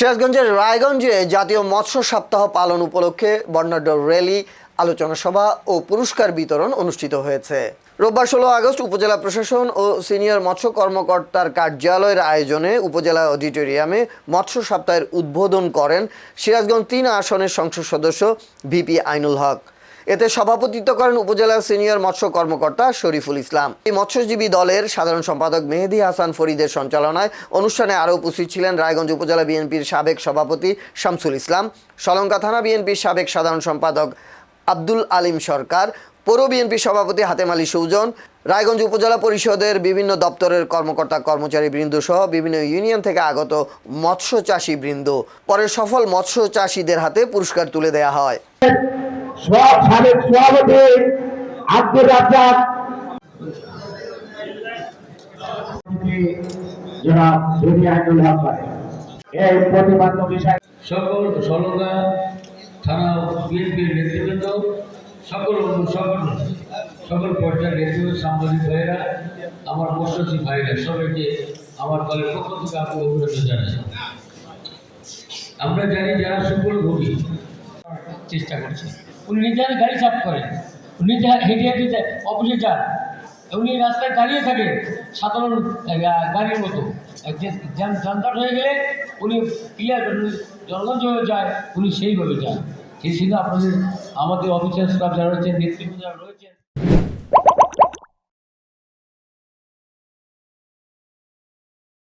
সিরাজগঞ্জের রায়গঞ্জে জাতীয় মৎস্য সপ্তাহ পালন উপলক্ষে বর্ণাঢ্য র্যালি, আলোচনা সভা ও পুরস্কার বিতরণ অনুষ্ঠিত হয়েছে। রোববার 16 আগস্ট উপজেলা প্রশাসন ও সিনিয়র মৎস্য কর্মকর্তার কার্যালয়ের আয়োজনে উপজেলা অডিটোরিয়ামে মৎস্য সপ্তাহের উদ্বোধন করেন সিরাজগঞ্জ 3 আসনের সংসদ সদস্য ভিপি আইনুল হক। এতে সভাপতিত্ব করেন উপজেলা সিনিয়র মৎস্য কর্মকর্তা শরীফুল ইসলাম। এই মৎস্যজীবী দলের সাধারণ সম্পাদক মেহেদী হাসান ফরিদের সঞ্চালনায় অনুষ্ঠানে আরও উপস্থিত ছিলেন রায়গঞ্জ উপজেলা বিএনপির সাবেক সভাপতি শামসুল ইসলাম, সলঙ্গা থানা বিএনপির সাবেক সাধারণ সম্পাদক আব্দুল আলিম সরকার, পৌর বিএনপির সভাপতি হাতেম আলী সৌজন, রায়গঞ্জ উপজেলা পরিষদের বিভিন্ন দপ্তরের কর্মকর্তা কর্মচারী বৃন্দ সহ বিভিন্ন ইউনিয়ন থেকে আগত মৎস্য চাষী বৃন্দ। পরে সফল মৎস্য চাষীদের হাতে পুরস্কার তুলে দেওয়া হয়। সাবেক সভাপতি আব্দুর রাজ্জাক, জনাব ভিপি আইনুল হক ভাই, এই প্রতিপাদ্য বিষয় সকল সলঙ্গা থানা বিএনপির নেতৃবৃন্দ, সকল পর্যায়ের নেতৃবৃন্দ, সাংবাদিক ভাইয়েরা, আমার মৎস্যজীবী ভাইয়েরা, সবাইকে আমার দলের পক্ষ থেকে আমি অভিনন্দন জানাই। আমরা জানি যারা সুফল ভোগী চেষ্টা করছে, উনি নিজের গাড়ি চাপ করেন, নিজে হেঁটে হেঁটে অফিসে যান, উনি রাস্তায় দাঁড়িয়ে থাকেন সাধারণ গাড়ির মতো। যানজট হয়ে গেলে উনি ক্লিয়ার করেন, জনগণ যেভাবে যায় উনি সেইভাবে যান। সেই জন্য আপনাদের আমাদের অফিসার স্টাফ যারা রয়েছেন, নেতৃত্ব যারা রয়েছেন।